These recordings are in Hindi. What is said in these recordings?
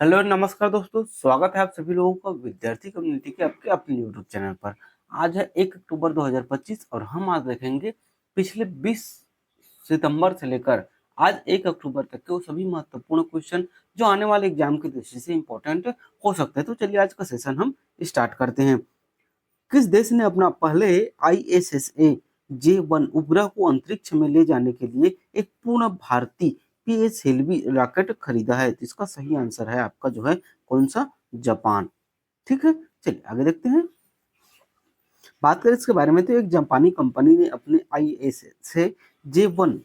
हेलो नमस्कार दोस्तों, स्वागत है आप सभी लोगों का विद्यार्थी कम्युनिटी के आपके अपने यूट्यूब चैनल पर। आज है 1 अक्टूबर 2025 और हम आज देखेंगे पिछले 20 सितंबर से लेकर आज 1 अक्टूबर तक के वो सभी महत्वपूर्ण क्वेश्चन जो आने वाले एग्जाम की दृष्टि से इम्पोर्टेंट हो सकते हैं। तो चलिए आज का सेशन हम स्टार्ट करते हैं। किस देश ने अपना पहले ISSA J1 उपग्रह को अंतरिक्ष में ले जाने के लिए एक पूर्ण भारतीय PSLV रॉकेट खरीदा है? तो इसका सही आंसर है आपका जो है कौन सा? जापान। ठीक है, चलिए आगे देखते हैं। बात करें इसके बारे में तो एक जापानी कंपनी ने अपने ISSA J1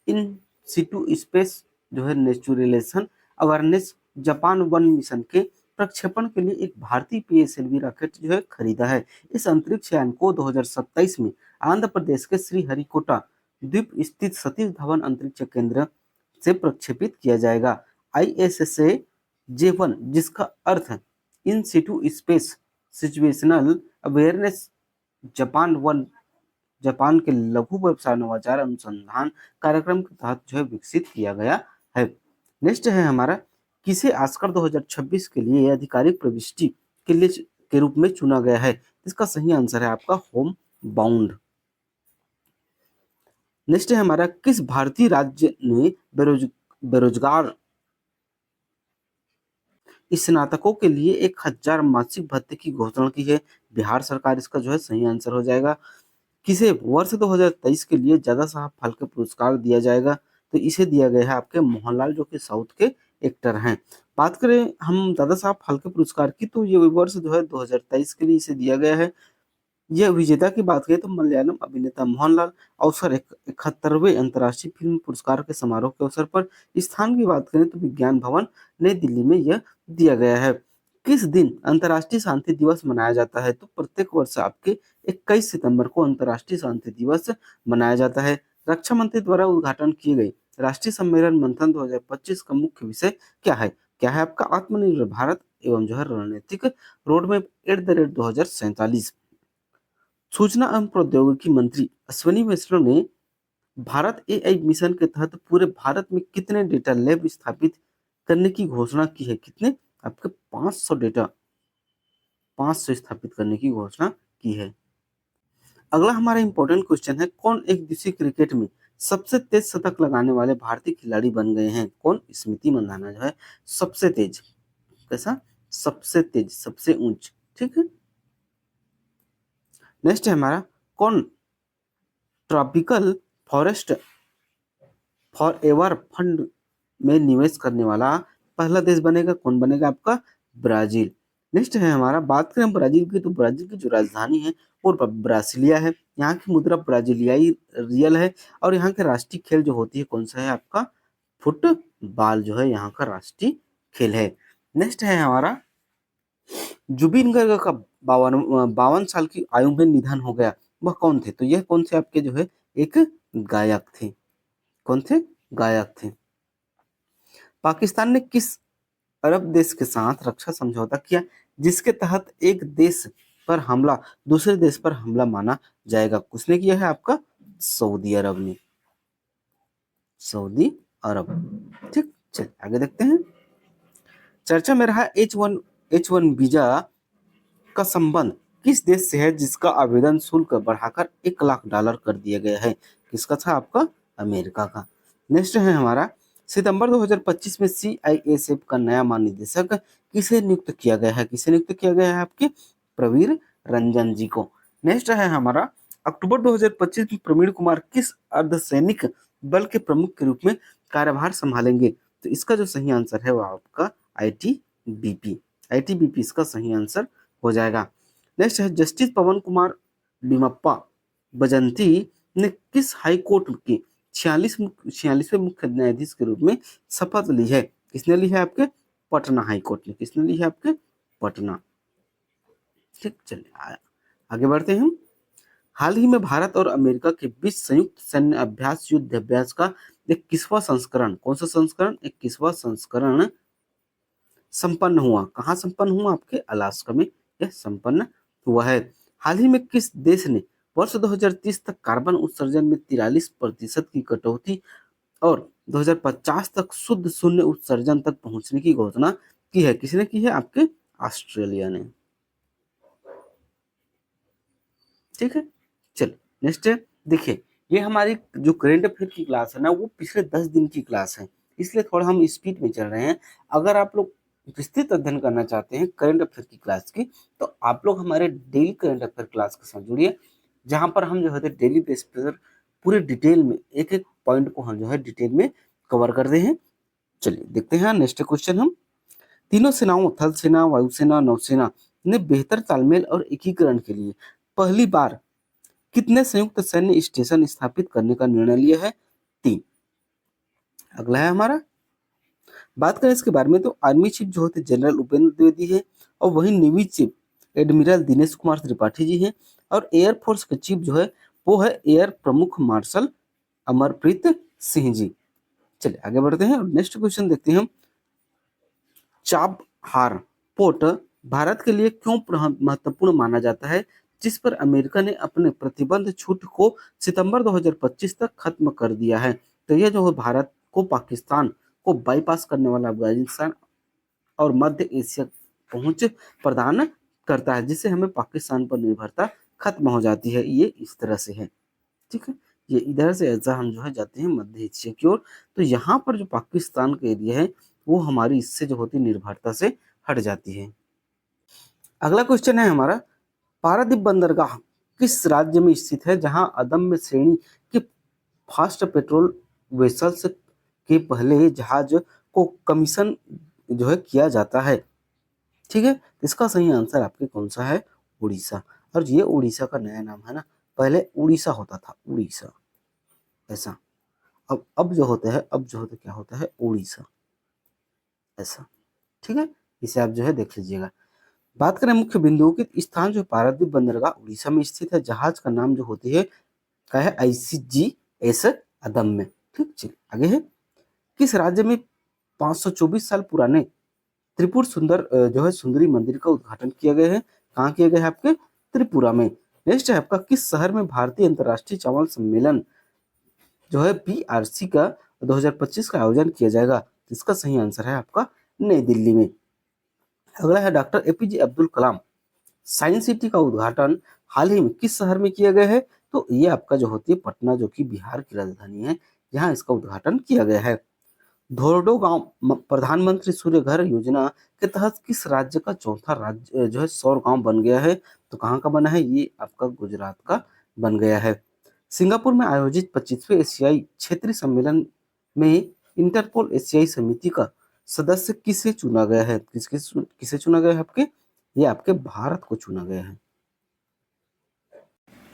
इन सिटू स्पेस जो है naturalisation awareness Japan one mission के प्रक्षेपण के लिए एक भारतीय PSLV रॉकेट जो है खरीदा है। इस अंतरिक्ष यान को 2027 में आंध्र प्रदेश के श्रीहरिकोटा द्वीप स्थित सतीश धवन अंतरिक्ष केंद्र से प्रक्षेपित किया जाएगा। ISSA J1 जिसका अर्थ है in situ space situational awareness Japan के लघु व्यवसाय नवाचार अनुसंधान कार्यक्रम के तहत जो है विकसित किया गया है। नेक्स्ट है हमारा, किसे ऑस्कर 2026 के लिए आधिकारिक प्रविष्टि के लिए के रूप में चुना गया है? इसका सही आंसर है आपका होम बाउंड। नेक्स्ट है हमारा, किस भारतीय राज्य ने बेरोजगार स्नातकों के लिए 1000 मासिक भत्ते की घोषणा की है? बिहार सरकार इसका जो है सही आंसर हो जाएगा। किसे वर्ष 2023 के लिए दादा साहब फाल्के पुरस्कार दिया जाएगा? तो इसे दिया गया है आपके मोहनलाल जो कि साउथ के एक्टर हैं। बात करें हम दादा साहब फाल्के पुरस्कार की तो ये वर्ष जो है 2023 के लिए इसे दिया गया है। यह विजेता की बात करें तो मलयालम अभिनेता मोहनलाल अवसर 71वें अंतर्राष्ट्रीय फिल्म पुरस्कार के समारोह के अवसर पर। स्थान की बात करें तो विज्ञान भवन नई दिल्ली में यह दिया गया है। किस दिन अंतर्राष्ट्रीय शांति दिवस मनाया जाता है? तो प्रत्येक वर्ष आपके 21 सितंबर को अंतर्राष्ट्रीय शांति दिवस मनाया जाता है। रक्षा मंत्री द्वारा उद्घाटन किए गए राष्ट्रीय सम्मेलन मंथन 2025 का मुख्य विषय क्या है? क्या है आपका? आत्मनिर्भर भारत एवं जो है रणनीतिक रोडमैप @ 2047। सूचना एवं प्रौद्योगिकी मंत्री अश्विनी वैष्णव ने भारत AI मिशन के तहत पूरे भारत में कितने डेटा लैब स्थापित करने की घोषणा की है? कितने? आपके 500 स्थापित करने की घोषणा की है। अगला हमारा इंपॉर्टेंट क्वेश्चन है, कौन एक दिवसीय क्रिकेट में सबसे तेज शतक लगाने वाले भारतीय खिलाड़ी बन गए हैं? कौन? स्मृति मंदाना जो है सबसे तेज। कैसा? सबसे तेज, सबसे ऊंच। ठीक है। नेक्स्ट है हमारा, कौन ट्रॉपिकल फॉरेस्ट फॉरएवर फंड में निवेश करने वाला पहला देश बनेगा? कौन बनेगा? आपका ब्राजील। नेक्स्ट है हमारा, बात करें ब्राजील की तो ब्राजील की जो राजधानी है वो ब्रासिलिया है। यहाँ की मुद्रा ब्राजीलियाई रियल है और यहाँ के राष्ट्रीय खेल जो होती है कौन सा है? आपका फुटबॉल जो है यहाँ का राष्ट्रीय खेल है। नेक्स्ट है हमारा, जुबिन गर्ग का 52 साल की आयु में निधन हो गया, वह कौन थे? तो यह कौन से आपके जो है एक गायक थे। कौन थे? गायक थे। पाकिस्तान ने किस अरब देश के साथ रक्षा समझौता किया जिसके तहत एक देश पर हमला दूसरे देश पर हमला माना जाएगा? किसने किया है? आपका सऊदी अरब ने। सऊदी अरब। ठीक, चलिए आगे देखते हैं। चर्चा में रहा H1 वीजा का संबंध किस देश से है जिसका आवेदन शुल्क बढ़ाकर $1 लाख कर दिया गया है? किसका था? आपका अमेरिका का। नेक्स्ट है हमारा, सितंबर 2025 में CISF का नया महानिदेशक किसे नियुक्त किया गया है? किसे नियुक्त किया गया है? आपके प्रवीर रंजन जी को। नेक्स्ट है हमारा, अक्टूबर 2025 में प्रवीण कुमार किस अर्धसैनिक बल के प्रमुख के रूप में कार्यभार संभालेंगे? तो इसका जो सही आंसर है वो आपका ITBP इसका सही आंसर हो जाएगा। नेक्स्ट है, जस्टिस पवन कुमार लिमप्पा बजंती ने किस हाई कोर्ट के 46वें मुख्य न्यायाधीश के रूप में शपथ ली है? किसने ली है? आपके पटना हाई कोर्ट ने। किसने ली है? आपके पटना। ठीक, चलिए आगे बढ़ते हैं। हाल ही में भारत और अमेरिका के बीच संयुक्त सैन्य अभ्यास युद्ध अभ्यास का 21वां संस्करण, कौन सा संस्करण? 21वां संस्करण संपन्न हुआ। कहाँ संपन्न हुआ? आपके अलास्का में यह संपन्न हुआ है। हाल ही में किस देश ने वर्ष 2030 तक कार्बन उत्सर्जन में 43% की कटौती और 2050 तक शुद्ध शून्य उत्सर्जन तक पहुंचने की घोषणा की है? किसने की है? आपके ऑस्ट्रेलिया ने। ठीक है, चलिए नेक्स्ट है। देखिए, ये हमारी जो करंट अफेयर की क्लास है ना, वो पिछले 10 दिन की क्लास है, इसलिए थोड़ा हम स्पीड में चल रहे हैं। अगर आप लोग विस्तृत अध्ययन करना चाहते हैं करंट अफेयर की क्लास की, तो आप लोग हमारे डेली करंट अफेयर क्लास के साथ जुड़िए, जहां पर हम जो है डेली बेस पर पूरे डिटेल में एक एक पॉइंट को हम जो है डिटेल में कवर कर रहे हैं। चलिए देखते हैं नेक्स्ट क्वेश्चन हम। तीनों सेनाओं थल सेना, वायुसेना, नौसेना ने बेहतर तालमेल और एकीकरण के लिए पहली बार कितने संयुक्त सैन्य स्टेशन स्थापित करने का निर्णय लिया है? 3। अगला है हमारा, बात करें इसके बारे में तो आर्मी चीफ जो होते जनरल उपेंद्र द्विवेदी है, और वही navy chief admiral Dinesh Kumar Tripathi ji हैं, और एयरफोर्स के चीफ जो है वो है एयर प्रमुख मार्शल अमरप्रीत सिंह जी। चलिए आगे बढ़ते हैं और नेक्स्ट क्वेश्चन देखते हैं हम। चाबहार पोर्ट भारत के लिए क्यों महत्वपूर्ण माना जाता है, जिस पर अमेरिका ने अपने प्रतिबंध छूट को सितंबर 2025 तक खत्म कर दिया है? तो यह जो है भारत को पाकिस्तान को बाईपास करने वाला अफगानिस्तान और मध्य एशिया पहुंच प्रदान करता है, जिससे हमें पाकिस्तान पर निर्भरता खत्म हो जाती है। ये इस तरह से है, ठीक है। ये इधर से ऐसा हम जो है जाते हैं मध्य एशिया की ओर, तो यहाँ पर जो पाकिस्तान का एरिया है वो हमारी इससे जो होती निर्भरता से हट जाती है। अगला क्वेश्चन है हमारा, पारादीप बंदरगाह किस राज्य में स्थित है, जहां अदम्य श्रेणी के फास्ट पेट्रोल वेसल्स के पहले जहाज को कमीशन जो है किया जाता है? ठीक है, इसका सही आंसर आपके कौन सा है? उड़ीसा। और ये उड़ीसा का नया नाम है ना, पहले उड़ीसा होता था, उड़ीसा ऐसा। अब जो होता है, अब जो होता क्या होता है? उड़ीसा ऐसा, ठीक है। इसे आप जो है देख लीजिएगा। बात करें मुख्य बिंदुओं की, स्थान जो पारादीप बंदरगाह उड़ीसा में स्थित है, जहाज का नाम जो होती है क्या है? ICGS अदम्य। ठीक, चलिए आगे है। किस राज्य में 524 साल पुराने त्रिपुर सुंदर जो है सुंदरी मंदिर का उद्घाटन किया गया है? कहाँ किया गया है? आपके त्रिपुरा में। नेक्स्ट है आपका, किस शहर में भारतीय अंतर्राष्ट्रीय चावल सम्मेलन जो है BRC का 2025 का आयोजन किया जाएगा? इसका सही आंसर है आपका नई दिल्ली में। अगला है, doctor APJ Abdul Kalam science city का उद्घाटन हाल ही में किस शहर में किया गया है? तो ये आपका जो होती है पटना, जो कि बिहार की राजधानी है, यहाँ इसका उद्घाटन किया गया है। धोरडो गांव प्रधानमंत्री सूर्य घर योजना के तहत किस राज्य का चौथा राज्य जो है सौर गांव बन गया है? तो कहाँ का बना है? ये आपका गुजरात का बन गया है। सिंगापुर में आयोजित 25वें एशियाई क्षेत्रीय सम्मेलन में इंटरपोल एशियाई समिति का सदस्य किसे चुना गया है? किसे चुना गया है? आपके ये आपके भारत को चुना गया है।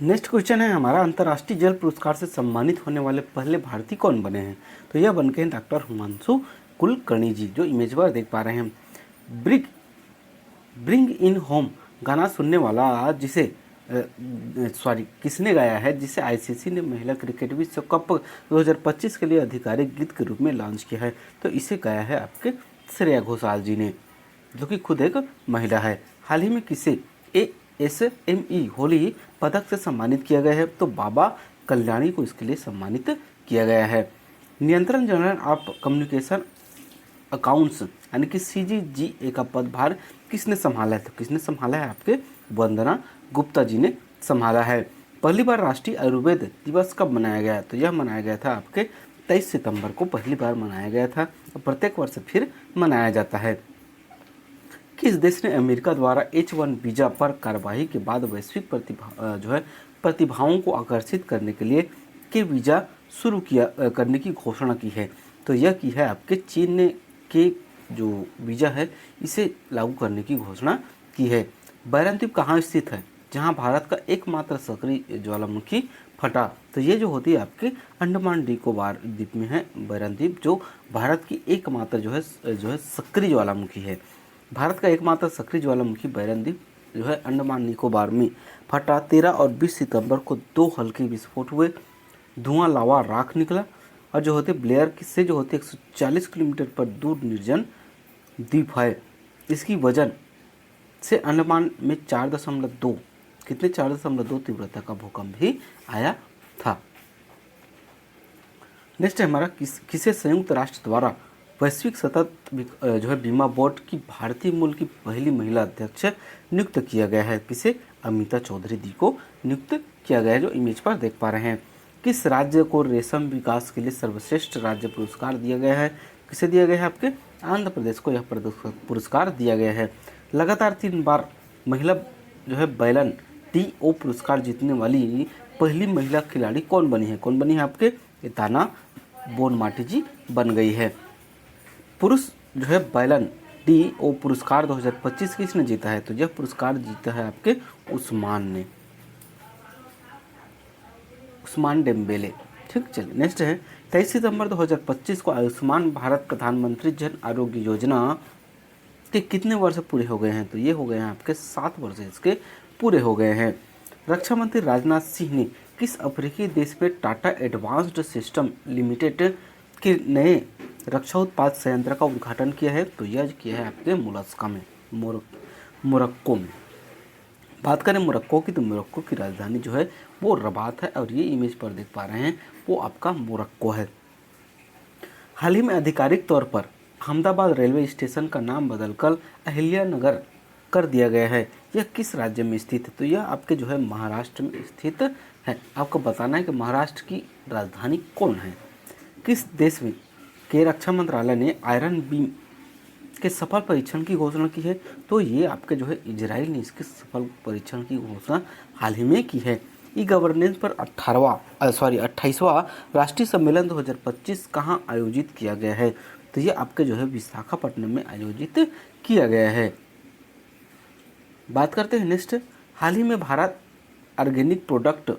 नेक्स्ट क्वेश्चन है हमारा, अंतर्राष्ट्रीय जल पुरस्कार से सम्मानित होने वाले पहले भारतीय कौन बने हैं? तो यह बन के हैं डॉक्टर हिमांशु कुलकर्णी जी, जो इमेज पर देख पा रहे हैं। ब्रिंग इन होम गाना सुनने वाला जिसे किसने गाया है, जिसे ICC ने महिला क्रिकेट विश्व कप 2025 के लिए आधिकारिक गीत के रूप में लॉन्च किया है? तो इसे गाया है आपके श्रेया घोषाल जी ने, जो कि खुद एक महिला है। हाल ही में किसे ASME होली पदक से सम्मानित किया गया है? तो बाबा कल्याणी को इसके लिए सम्मानित किया गया है। नियंत्रण जनरल ऑफ कम्युनिकेशन अकाउंट्स यानी कि CGGA का पदभार किसने संभाला है? तो किसने संभाला है? आपके वंदना गुप्ता जी ने संभाला है। पहली बार राष्ट्रीय आयुर्वेद दिवस कब मनाया गया? तो यह मनाया गया था आपके 23 सितंबर को, पहली बार मनाया गया था, और प्रत्येक वर्ष फिर मनाया जाता है। किस देश ने अमेरिका द्वारा H1 वीजा पर कार्रवाई के बाद वैश्विक प्रतिभाओं को आकर्षित करने के लिए के वीजा शुरू करने की घोषणा की है? तो यह की है आपके चीन ने के जो वीजा है इसे लागू करने की घोषणा की है। बैरनद्वीप कहाँ स्थित है, जहाँ भारत का एकमात्र सक्रिय ज्वालामुखी फटा? तो ये जो होती है आपके अंडमान निकोबार द्वीप में है बैरनद्वीप, जो भारत की एकमात्र जो है सक्रिय ज्वालामुखी है। भारत का एकमात्र सक्रिय ज्वालामुखी बैरनद्वीप जो है अंडमान निकोबार में फटा। 13 और 20 सितंबर को 2 हल्के विस्फोट हुए, धुआं, लावा, राख निकला, और जो होते ब्लेयर से जो होते 140 किलोमीटर पर दूर निर्जन द्वीप है। इसकी वजन से अंडमान में 4.2 कितने 4.2 तीव्रता का भूकंप भी आया था। नेक्स्ट है हमारा, किसे संयुक्त राष्ट्र द्वारा वैश्विक सतत जो है बीमा बोर्ड की भारतीय मूल की पहली महिला अध्यक्ष नियुक्त किया गया है। किसे? अमिता चौधरी दी को नियुक्त किया गया है, जो इमेज पर देख पा रहे हैं। किस राज्य को रेशम विकास के लिए सर्वश्रेष्ठ राज्य पुरस्कार दिया गया है? किसे दिया गया है? आपके आंध्र प्रदेश को यह पुरस्कार दिया गया है। लगातार 3 बार महिला जो है बैलन टीओ पुरस्कार जीतने वाली पहली महिला खिलाड़ी कौन बनी है? कौन बनी है? आपके ताना बोनमाटी जी बन गई है। पुरुष जो है बैलन टीओ पुरस्कार 2025 किसने जीता है? तो यह पुरस्कार जीता है आपके उस्मान डेम्बेले। ठीक, चलिए नेक्स्ट है 23 सितंबर 2025 को आयुष्मान भारत प्रधानमंत्री जन आरोग्य योजना के कितने वर्ष पूरे हो गए हैं? तो ये हो गए हैं आपके 7 वर्ष इसके पूरे हो गए हैं। रक्षा मंत्री राजनाथ सिंह ने किस अफ्रीकी देश में टाटा एडवांस्ड सिस्टम लिमिटेड के नए रक्षा उत्पाद संयंत्र का उद्घाटन किया है? तो यह किया है आपके मोलस्का में, मोरक्को में। बात करें मोरक्को की, तो मोरक्को की राजधानी जो है वो रबात है, और ये इमेज पर देख पा रहे हैं वो आपका मोरक्को है। हाल ही में आधिकारिक तौर पर अहमदाबाद रेलवे स्टेशन का नाम बदलकर अहिल्या नगर कर दिया गया है। यह किस राज्य में स्थित है? तो यह आपके जो है महाराष्ट्र में स्थित है। आपको बताना है कि महाराष्ट्र की राजधानी कौन है। किस देश में के रक्षा मंत्रालय ने आयरन बीम के सफल परीक्षण की घोषणा की है? तो ये आपके जो है इजराइल ने इसके सफल परीक्षण की घोषणा हाल ही में की है। ई गवर्नेंस पर 28वां राष्ट्रीय सम्मेलन 2025 कहाँ आयोजित किया गया है? तो ये आपके जो है विशाखापट्टनम में आयोजित किया गया है। बात करते हैं नेक्स्ट, हाल ही में भारत ऑर्गेनिक प्रोडक्ट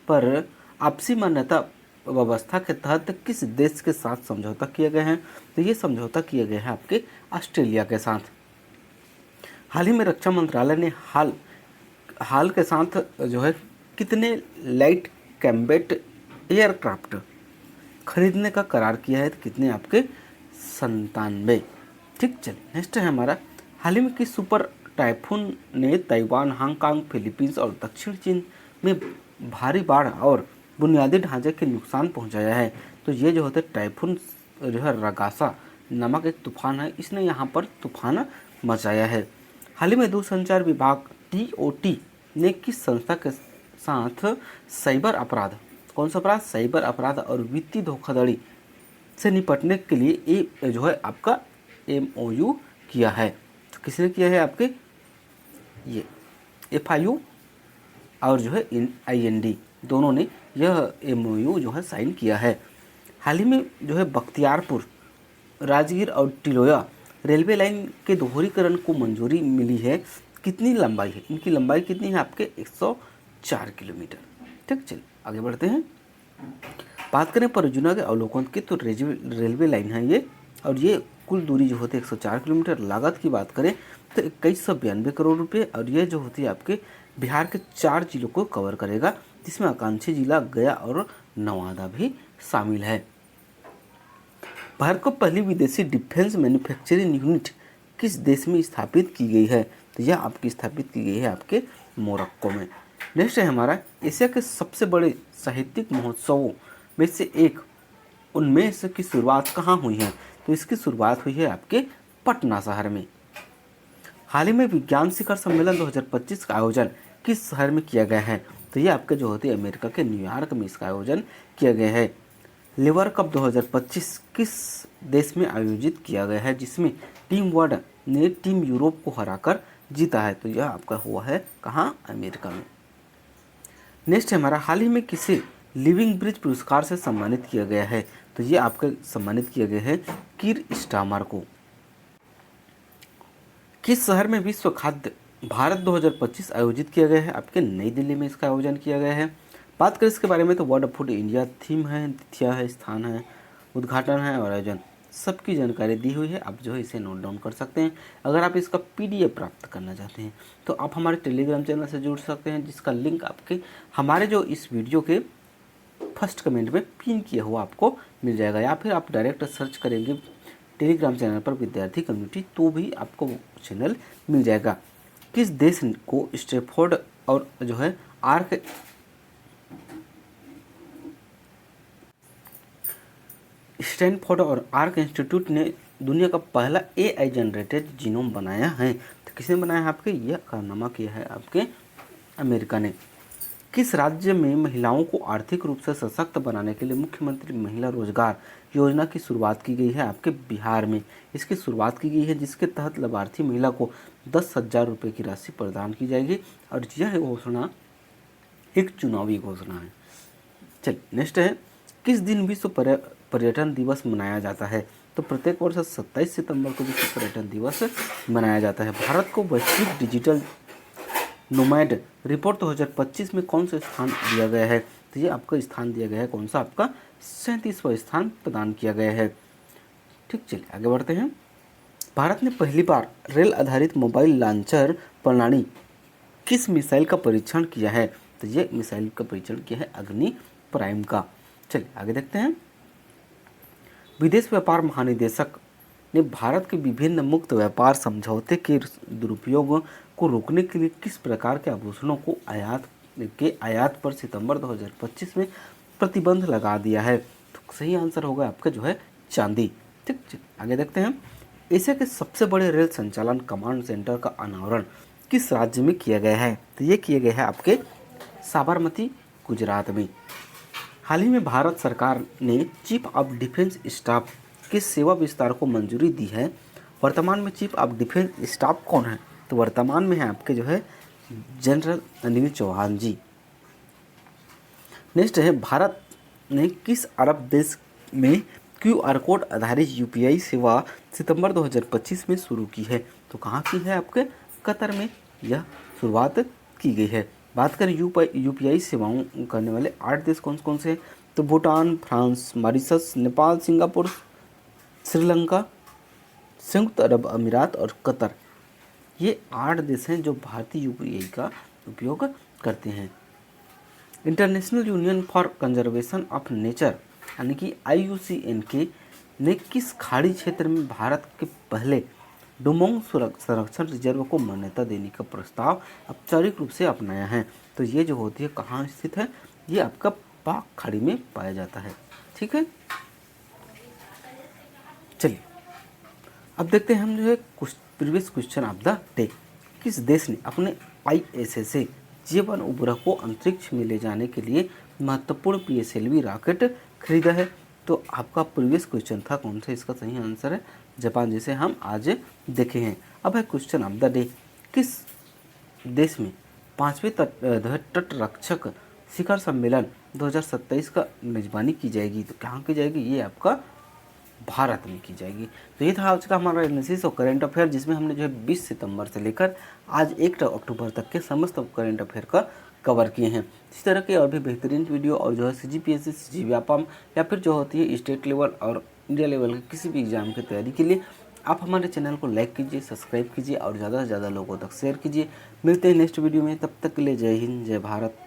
पर आपसी मान्यता व्यवस्था के तहत किस देश के साथ समझौता किया गया है? तो ये समझौता किया गया है आपके ऑस्ट्रेलिया के साथ। हाल ही में रक्षा मंत्रालय ने हाल के साथ जो है कितने लाइट कॉम्बैट एयरक्राफ्ट खरीदने का करार किया है? तो कितने? आपके 97। ठीक, चलिए नेक्स्ट है हमारा, हाल ही में किस सुपर टाइफून ने ताइवान, हांगकांग, फिलीपींस और दक्षिण चीन में भारी बाढ़ और बुनियादी ढांचे के नुकसान पहुंचाया है? तो ये जो होते टाइफून जो है रगासा नामक एक तूफान है, इसने यहाँ पर तूफान मचाया है। हाल ही में दूरसंचार विभाग TOT ने किस संस्था के साथ साइबर अपराध, कौन सा अपराध? साइबर अपराध और वित्तीय धोखाधड़ी से निपटने के लिए जो है आपका MOU किया है? तो किसने किया है? आपके ये FIU और जो है IND दोनों ने यह MOU जो है साइन किया है। हाल ही में जो है बख्तियारपुर, राजगीर और टिलोया रेलवे लाइन के दोहरीकरण को मंजूरी मिली है। कितनी लंबाई है? इनकी लंबाई कितनी है? आपके 104 किलोमीटर। ठीक, चलिए आगे बढ़ते हैं। बात करें परियोजना के अवलोकन की, तो रेलवे लाइन है ये, और ये कुल दूरी जो होती है 104 किलोमीटर। लागत की बात करें तो 2192 करोड़ रुपये, और ये जो होती है आपके बिहार के 4 जिलों को कवर करेगा, जिसमें आकांक्षी जिला गया और नवादा भी शामिल है। भारत को पहली विदेशी डिफेंस मैन्युफैक्चरिंग यूनिट किस देश में स्थापित की गई है? तो यह आपकी स्थापित की गई है आपके मोरक्को में। नेक्स्ट है हमारा, एशिया के सबसे बड़े साहित्यिक महोत्सवों में से एक, उनमें से की शुरुआत कहाँ हुई है? तो इसकी शुरुआत हुई है आपके पटना शहर में। हाल ही में विज्ञान शिखर सम्मेलन 2025 का आयोजन किस शहर में किया गया है? तो ये आपके जो होते हैं अमेरिका के न्यूयॉर्क में इसका आयोजन किया गया है। लिवर कप 2025 किस देश में आयोजित किया गया है, जिसमें टीम वर्ल्ड ने टीम यूरोप को हराकर जीता है? तो यह आपका हुआ है कहाँ? अमेरिका में। नेक्स्ट हमारा, हाल ही में किसे लिविंग ब्रिज पुरस्कार से सम्मानित किया गया है? तो ये आपके सम्मानित किया गया है कीर स्टामर को। किस शहर में विश्व खाद्य भारत 2025 आयोजित किया गया है? आपके नई दिल्ली में इसका आयोजन किया गया है। बात करें इसके बारे में तो वर्ल्ड फूड इंडिया थीम है, तिथिया है, स्थान है, उद्घाटन है और आयोजन, सबकी जानकारी दी हुई है। आप जो है इसे नोट डाउन कर सकते हैं। अगर आप इसका PDF प्राप्त करना चाहते हैं तो आप हमारे टेलीग्राम चैनल से जुड़ सकते हैं, जिसका लिंक आपके हमारे जो इस वीडियो के फर्स्ट कमेंट में पिन किया हुआ आपको मिल जाएगा, या फिर आप डायरेक्ट सर्च करेंगे टेलीग्राम चैनल पर विद्यार्थी कम्युनिटी तो भी आपको वो चैनल मिल जाएगा। किस देश को स्टैनफोर्ड और जो है स्टैनफोर्ड और आर्क इंस्टीट्यूट ने दुनिया का पहला AI जनरेटेड जीनोम बनाया है? तो किसने बनाया है आपके? यह कारनामा किया है आपके अमेरिका ने। किस राज्य में महिलाओं को आर्थिक रूप से सशक्त बनाने के लिए मुख्यमंत्री महिला रोजगार योजना की शुरुआत की गई है? आपके बिहार में इसकी शुरुआत की गई है, जिसके तहत लाभार्थी महिला को 10,000 रुपये की राशि प्रदान की जाएगी। और यह घोषणा एक चुनावी घोषणा है। चलिए नेक्स्ट है, किस दिन विश्व पर्यटन दिवस मनाया जाता है? तो प्रत्येक वर्ष 27 सितंबर को विश्व पर्यटन दिवस मनाया जाता है। भारत को वैश्विक डिजिटल नोमैड रिपोर्ट 2025 में कौन सा स्थान दिया गया है? तो ये आपका स्थान दिया गया है कौन सा? आपका 37वां स्थान प्रदान किया गया है। ठीक, चलिए आगे बढ़ते हैं। भारत ने पहली बार रेल आधारित मोबाइल लॉन्चर प्रणाली किस मिसाइल का परीक्षण किया है? तो ये मिसाइल का परीक्षण किया है अग्नि प्राइम का। चलिए आगे देखते हैं। विदेश व्यापार महानिदेशक ने भारत के विभिन्न मुक्त व्यापार समझौते के दुरुपयोग को रोकने के लिए किस प्रकार के आभूषणों को आयात पर सितंबर 2025 में प्रतिबंध लगा दिया है? तो सही आंसर होगा आपका जो है चांदी। ठीक, आगे देखते हैं। एशिया के सबसे बड़े रेल संचालन कमांड सेंटर का अनावरण किस राज्य में किया गया है? तो ये किया गया है आपके साबरमती, गुजरात में। हाल ही में भारत सरकार ने चीफ ऑफ डिफेंस स्टाफ के सेवा विस्तार को मंजूरी दी है। वर्तमान में चीफ ऑफ डिफेंस स्टाफ कौन है? तो वर्तमान में है आपके जो है जनरल अनिल चौहान जी। नेक्स्ट है, भारत ने किस अरब देश में QR कोड आधारित UPI सेवा सितंबर 2025 में शुरू की है? तो कहाँ की है? आपके कतर में यह शुरुआत की गई है। बात करें UPI सेवाओं करने वाले 8 देश कौन कौन से हैं? तो Bhutan, France, Mauritius, Nepal, Singapore, Sri Lanka, संयुक्त अरब अमीरात और कतर। ये 8 देश हैं जो भारतीय UPI का उपयोग करते हैं। International union for conservation of nature यानी कि IUCN ने किस खाड़ी क्षेत्र में भारत के पहले डुमोंग संरक्षण रिजर्व को मान्यता देने का प्रस्ताव औपचारिक रूप से अपनाया है? तो ये जो होती है कहाँ स्थित है? ये आपका पाक खाड़ी में पाया जाता है। ठीक है, चलिए अब देखते हैं हम जो है previous question of the day. किस देश ने अपने ISS से जीवन उपग्रह को अंतरिक्ष में ले जाने के लिए महत्वपूर्ण PSLV रॉकेट खरीदा है? तो आपका प्रीवियस क्वेश्चन था कौन सा? इसका सही आंसर है जापान, जिसे हम आज देखे हैं। अब है क्वेश्चन ऑफ द डे, किस देश में 5वें तट रक्षक शिखर सम्मेलन 2027 का मेजबानी की जाएगी? तो कहाँ की जाएगी? ये आपका भारत में की जाएगी। तो ये था आज का हमारा एनालिसिस और करंट अफेयर, जिसमें हमने जो है 20 सितंबर से लेकर आज 1 अक्टूबर तक के समस्त करंट अफेयर का कवर किए हैं। इस तरह के और भी बेहतरीन वीडियो और जो है CGPSC, CGVAPAM या फिर जो होती है स्टेट लेवल और इंडिया लेवल के किसी भी एग्जाम की तैयारी के लिए आप हमारे चैनल को लाइक कीजिए, सब्सक्राइब कीजिए और ज़्यादा से ज़्यादा लोगों तक शेयर कीजिए। मिलते हैं नेक्स्ट वीडियो में, तब तक के लिए जय हिंद, जय भारत।